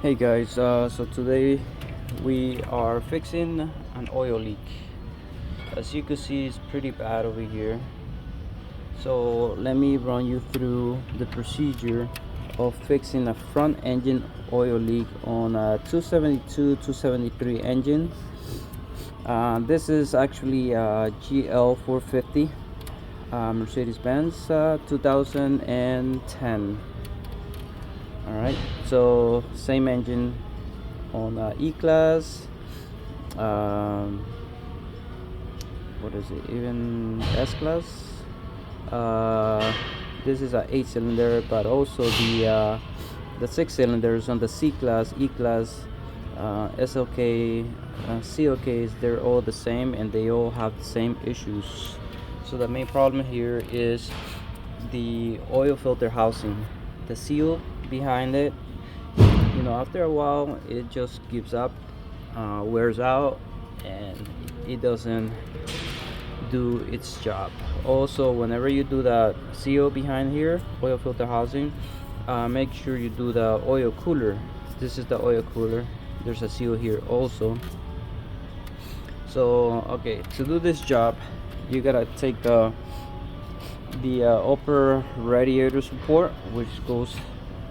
Hey guys, so today we are fixing an oil leak. As you can see, it's pretty bad over here. So let me run you through the procedure of fixing a front engine oil leak on a 273 engine. This is actually a GL450 Mercedes-Benz 2010. Alright, so same engine on E-Class, what is it, even S-Class. This is a 8-cylinder, but also the 6 cylinders on the C-Class, E-Class, SLK, CLKs, they're all the same and they all have the same issues. So the main problem here is the oil filter housing, the seal behind it. After a while it just gives up, wears out, and it doesn't do its job. Also, whenever you do the seal behind here, oil filter housing, make sure you do the oil cooler. This is the oil cooler. There's a seal here also. So okay, to do this job you gotta take the upper radiator support, which goes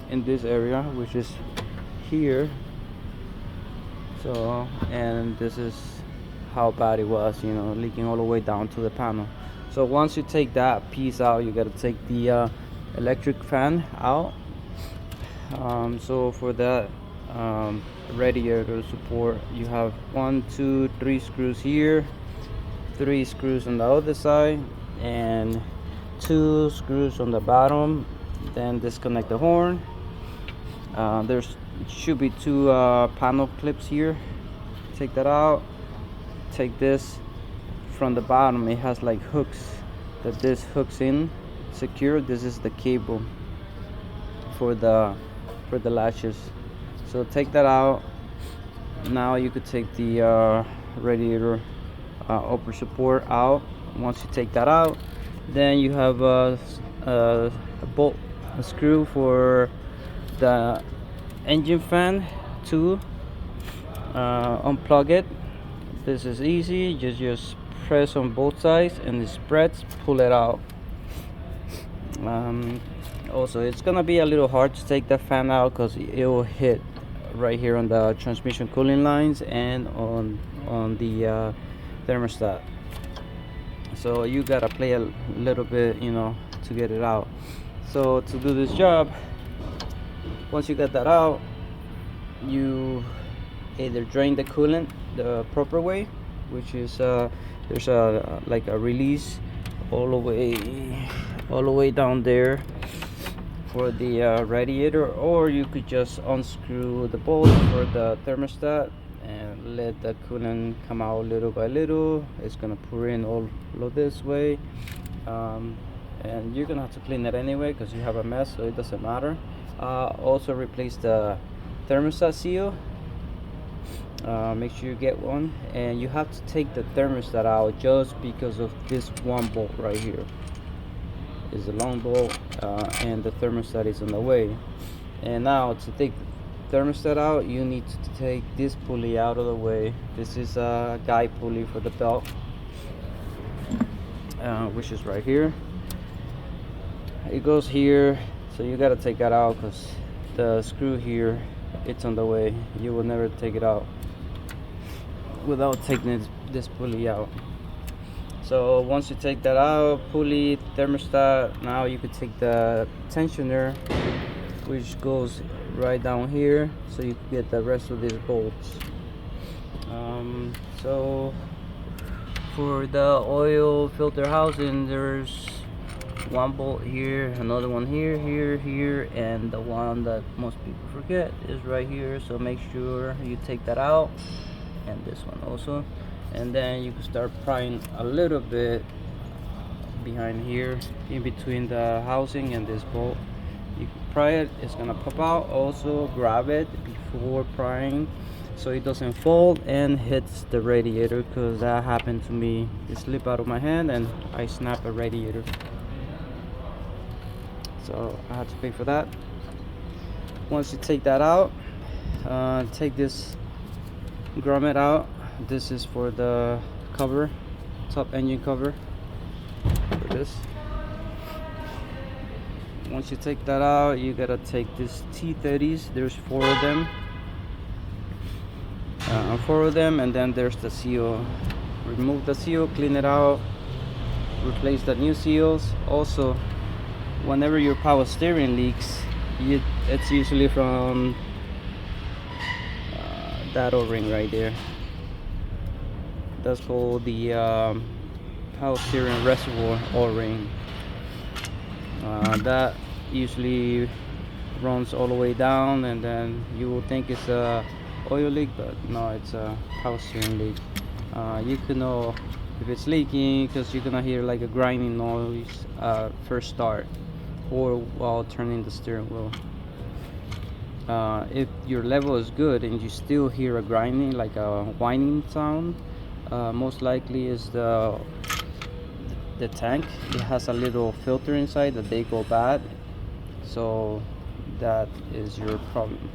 in this area, which is here. So, and this is how bad it was, leaking all the way down to the panel. So once you take that piece out, you got to take the electric fan out. So for that radiator support, you have 1, 2, 3 screws here, 3 screws on the other side, and 2 screws on the bottom. Then disconnect the horn. There should be 2 panel clips here. Take that out. Take this from the bottom. It has like hooks that this hooks in secure. This is the cable for the latches. So take that out. Now you could take the radiator upper support out. Once you take that out, then you have a bolt, a screw for the engine fan to unplug it. This is easy. Just press on both sides and it spreads. Pull it out. Also, it's gonna be a little hard to take that fan out because it will hit right here on the transmission cooling lines and on the thermostat. So you gotta play a little bit, to get it out. So to do this job, once you get that out, you either drain the coolant the proper way, which is there's like a release all the way down there for the radiator, or you could just unscrew the bolt for the thermostat and let the coolant come out little by little. It's gonna pour in all this way, and you're gonna have to clean it anyway because you have a mess, so it doesn't matter. Also replace the thermostat seal. Make sure you get one, and you have to take the thermostat out just because of this one bolt right here. Is a long bolt, and the thermostat is on the way. And now to take the thermostat out, you need to take this pulley out of the way. This is a guide pulley for the belt, which is right here. It goes here, so you got to take that out because the screw here, it's on the way. You will never take it out without taking this pulley out. So once you take that out, pulley, thermostat, now you could take the tensioner, which goes right down here, so you can get the rest of these bolts. So for the oil filter housing, there's one bolt here, another one here, here, and the one that most people forget is right here. So make sure you take that out, and this one also, and then you can start prying a little bit behind here in between the housing and this bolt. You can pry it, it's gonna pop out. Also grab it before prying so it doesn't fall and hits the radiator, because that happened to me. It slipped out of my hand and I snapped a radiator, so I had to pay for that. Once you take that out, take this grommet out. This is for the cover, top engine cover for this. Once you take that out, you gotta take these T30s. There's four of them. And then there's the seal. Remove the seal, clean it out, replace the new seals. Also, whenever your power steering leaks, it's usually from that O-ring right there. That's called the power steering reservoir O-ring. That usually runs all the way down, and then you will think it's a oil leak, but no, it's a power steering leak. You can know if it's leaking because you're gonna hear like a grinding noise first start or while turning the steering wheel. If your level is good and you still hear a grinding, like a whining sound, most likely is the tank. It has a little filter inside that they go bad, so that is your problem.